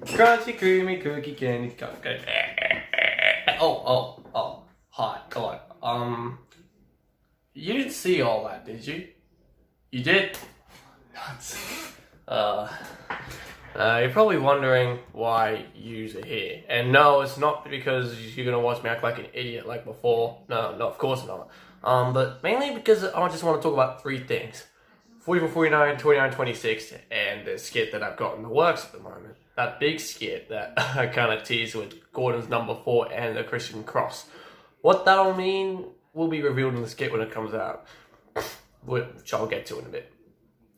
Crunchy, creamy, cookie, candy, cupcake. Oh. Hi, hello. You didn't see all that, did you? You did? You're probably wondering why you're here. And no, it's not because you're gonna watch me act like an idiot like before. No, of course not. But mainly because I just want to talk about three things. 44, 49, 29, 26, and the skit that I've got in the works at the moment. That big skit that I kind of teased with Gordon's number 4 and the Christian cross. What that'll mean will be revealed in the skit when it comes out, which I'll get to in a bit.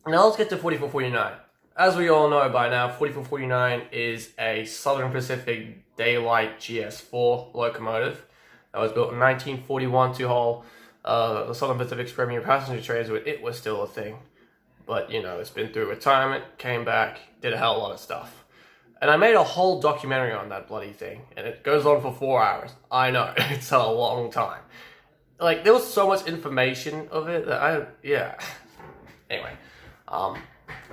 Now let's get to 44, 49. As we all know by now, 4449 is a Southern Pacific Daylight GS4 locomotive that was built in 1941 to haul the Southern Pacific's premier passenger trains when it was still a thing. But, you know, it's been through retirement, came back, did a hell of a lot of stuff. And I made a whole documentary on that bloody thing, and it goes on for 4 hours. I know, it's a long time. Like, there was so much information of it that Anyway,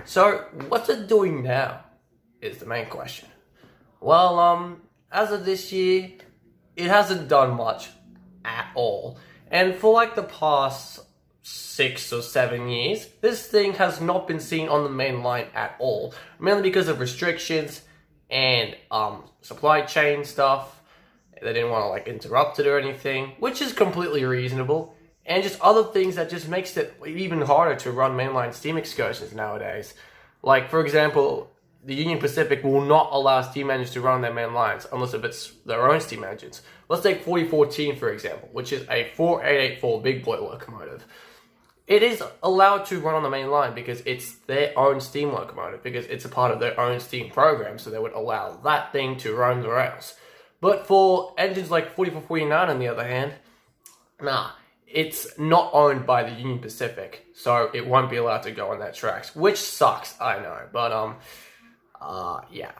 so what's it doing now is the main question. Well, as of this year, it hasn't done much at all. And for like the past 6 or 7 years, this thing has not been seen on the main line at all. Mainly because of restrictions and supply chain stuff. They didn't want to like interrupt it or anything, which is completely reasonable. And just other things that just makes it even harder to run mainline steam excursions nowadays. Like, for example, the Union Pacific will not allow steam engines to run on their main lines unless if it's their own steam engines. Let's take 4014, for example, which is a 4884 big boy locomotive. It is allowed to run on the main line because it's their own steam locomotive, because it's a part of their own steam program, so they would allow that thing to run the rails. But for engines like 4449, on the other hand, nah. It's not owned by the Union Pacific, so it won't be allowed to go on that tracks, which sucks, I know, but, yeah.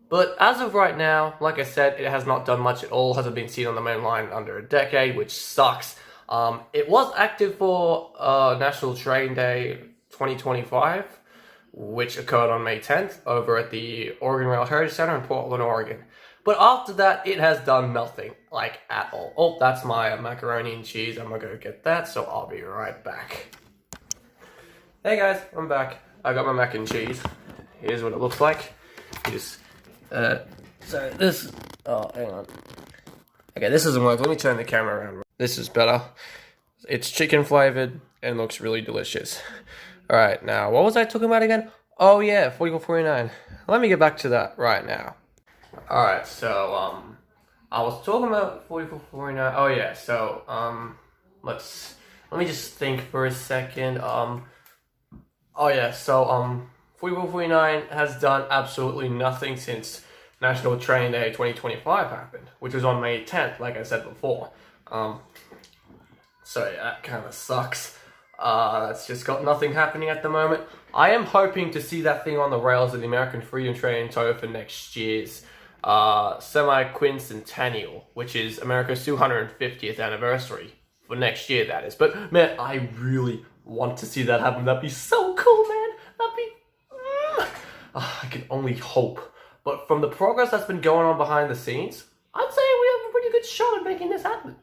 But as of right now, like I said, it has not done much at all, hasn't been seen on the main line in under a decade, which sucks. It was active for, National Train Day 2025, which occurred on May 10th, over at the Oregon Rail Heritage Center in Portland, Oregon. But after that, it has done nothing, like, at all. Oh, that's my macaroni and cheese. I'm gonna go get that, so I'll be right back. Hey guys, I'm back. I got my mac and cheese. Here's what it looks like. So this, oh, hang on. Okay, this doesn't work. Let me turn the camera around. This is better. It's chicken flavored and looks really delicious. Alright, now, what was I talking about again? Oh yeah, 4449. Let me get back to that right now. Alright, so, I was talking about 4449. Oh yeah, so, let me just think for a second. Oh yeah, so, 4449 has done absolutely nothing since National Train Day 2025 happened, which was on May 10th, like I said before. So yeah, that kind of sucks. That's just got nothing happening at the moment. I am hoping to see that thing on the rails of the American Freedom Train in tow for next year's semi-quincentennial, which is America's 250th anniversary for next year, that is. But man, I really want to see that happen. That'd be so cool, man. That'd be I can only hope. But from the progress that's been going on behind the scenes, I'd say we have a pretty good shot at making this happen.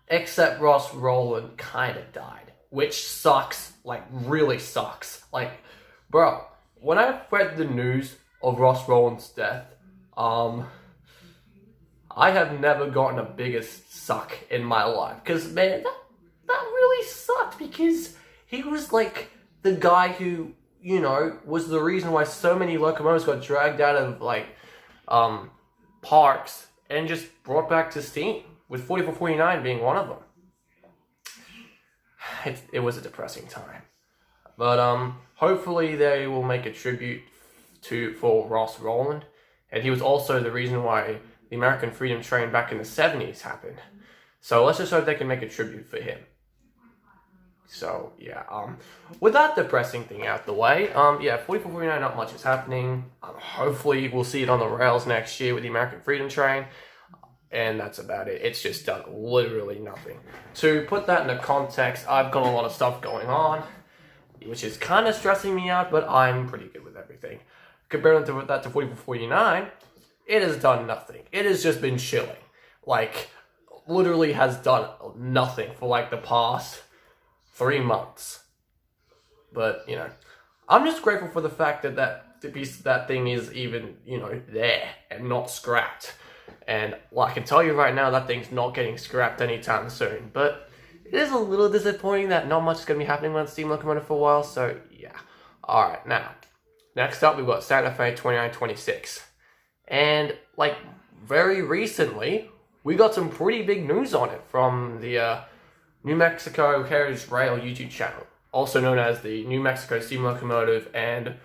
Except Ross Rowland kind of died, which sucks, like really sucks. Like, bro, when I read the news of Ross Rowland's death, I have never gotten a bigger suck in my life. Because, man, that really sucked. Because he was, like, the guy who, you know, was the reason why so many locomotives got dragged out of, like, parks and just brought back to steam. With 4449 being one of them. It was a depressing time. But, hopefully they will make a tribute for Ross Rowland. And he was also the reason why the American Freedom Train back in the 70s happened. So let's just hope they can make a tribute for him. So, yeah, with that depressing thing out the way, yeah, 4449, not much is happening. Hopefully we'll see it on the rails next year with the American Freedom Train. And that's about it. It's just done literally nothing. To put that into context, I've got a lot of stuff going on, which is kind of stressing me out, but I'm pretty good with everything. comparing that to 4449, it has done nothing. It has just been chilling. Like, literally has done nothing for like the past 3 months. But, you know, I'm just grateful for the fact that that thing is even, you know, there and not scrapped. And well, I can tell you right now, that thing's not getting scrapped anytime soon. But it is a little disappointing that not much is going to be happening on Steam Locomotive for a while. So, yeah. Alright, now, next up we've got Santa Fe 2926. And, like, very recently, we got some pretty big news on it from the New Mexico Heritage Rail YouTube channel, also known as the New Mexico Steam Locomotive and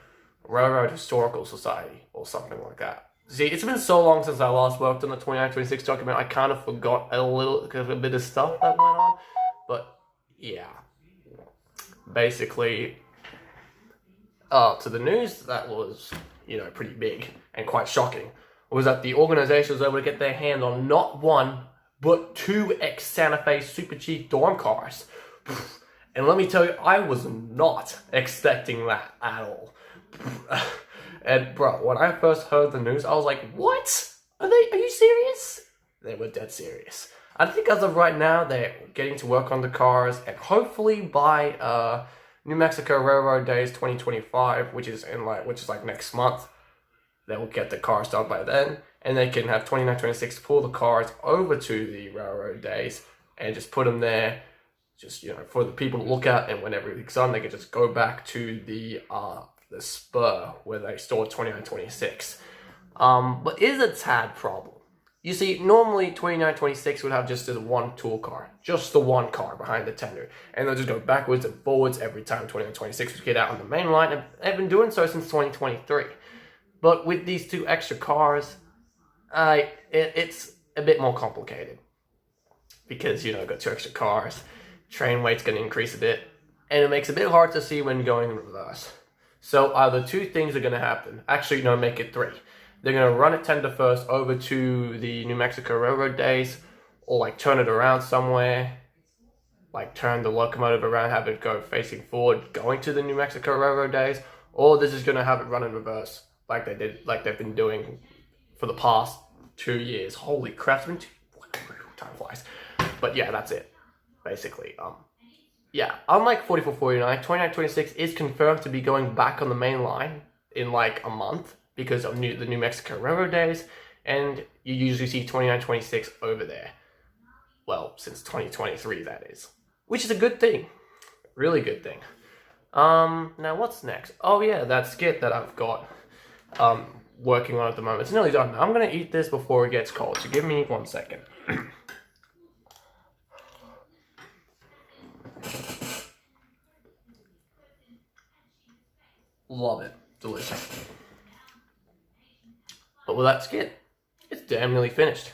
Railroad Historical Society, or something like that. See, it's been so long since I last worked on the 2926 document, I kind of forgot a bit of stuff that went on. But, yeah. Basically, to the news that was, you know, pretty big and quite shocking was that the organization was able to get their hand on not one, but 2 ex-Santa Fe Super Chief dorm cars. And let me tell you, I was not expecting that at all. And bro, when I first heard the news, I was like, what? Are you serious? They were dead serious. I think as of right now, they're getting to work on the cars, and hopefully by New Mexico Railroad Days 2025, which is like next month, they will get the cars done by then, and they can have 2926 pull the cars over to the Railroad Days and just put them there, just, you know, for the people to look at, and when everything's done, they can just go back to the spur where they stored 2926. But it is a tad problem. You see, normally 2926 would have just the one tool car, just the one car behind the tender, and they'll just go backwards and forwards every time 2926 would get out on the main line, and they've been doing so since 2023. But with these 2 extra cars, it's a bit more complicated. Because, you know, got 2 extra cars, train weight's going to increase a bit, and it makes it a bit hard to see when going in reverse. So either 2 things are going to happen. Actually, no, make it 3. They're going to run it tender first over to the New Mexico Railroad Days, or like turn it around somewhere, like turn the locomotive around, have it go facing forward, going to the New Mexico Railroad Days, or they're just going to have it run in reverse, like they've been doing for the past 2 years. Holy crap, time flies. But yeah, that's it, basically. Yeah, unlike 4449, 2926 is confirmed to be going back on the main line in like a month because of the New Mexico Railroad Days, and you usually see 2926 over there. Well, since 2023, that is. Which is a good thing. Really good thing. Now what's next? Oh yeah, that skit that I've got working on at the moment. It's nearly done. I'm going to eat this before it gets cold, so give me 1 second. Love it. Delicious. But with that skit, it's damn nearly finished.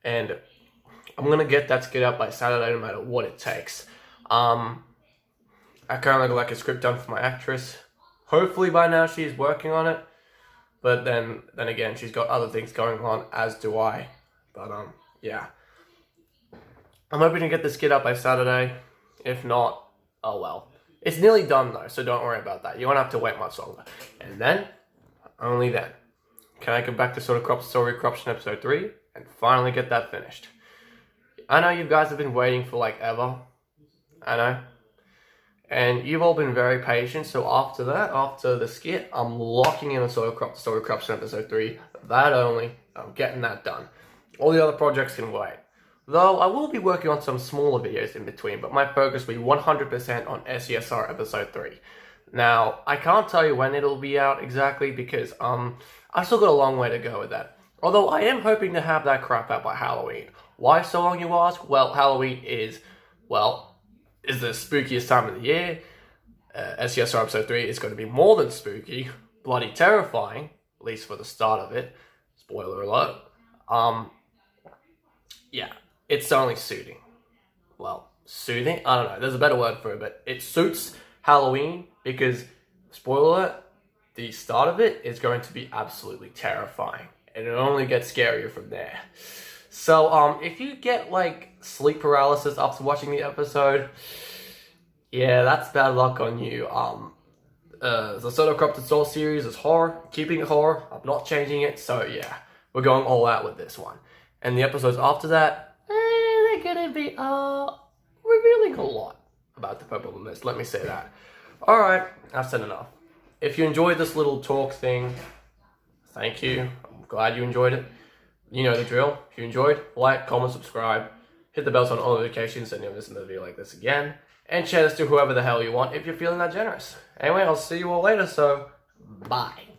And I'm going to get that skit out by Saturday no matter what it takes. I currently got like a script done for my actress. Hopefully by now she's working on it. But then again, she's got other things going on, as do I. But yeah. I'm hoping to get the skit out by Saturday. If not, oh well. It's nearly done though, so don't worry about that. You won't have to wait much longer. And then, only then, can I come back to Story Corruption Episode 3 and finally get that finished. I know you guys have been waiting for like ever. I know. And you've all been very patient, so after the skit, I'm locking in a Story Corruption Episode 3. That only, I'm getting that done. All the other projects can wait. Though I will be working on some smaller videos in between, but my focus will be 100% on SESR Episode 3. Now, I can't tell you when it'll be out exactly because I've still got a long way to go with that. Although I am hoping to have that crap out by Halloween. Why so long, you ask? Well, Halloween is the spookiest time of the year. SESR Episode 3 is going to be more than spooky, bloody terrifying, at least for the start of it. Spoiler alert. Yeah. It's only suiting. Well, soothing? I don't know. There's a better word for it, but it suits Halloween because, spoiler alert, the start of it is going to be absolutely terrifying. And it only gets scarier from there. So, if you get, like, sleep paralysis after watching the episode, yeah, that's bad luck on you. the Soda Corrupted Soul series is horror, keeping it horror. I'm not changing it, so yeah, we're going all out with this one. And the episodes after that, they're gonna be revealing a lot about the Purple Mist. Let me say that. All right, I've said enough. If you enjoyed this little talk thing, thank you. I'm glad you enjoyed it. You know the drill. If you enjoyed, like, comment, subscribe, hit the bell on all notifications so you never miss another video like this again, and share this to whoever the hell you want if you're feeling that generous. Anyway, I'll see you all later, so bye.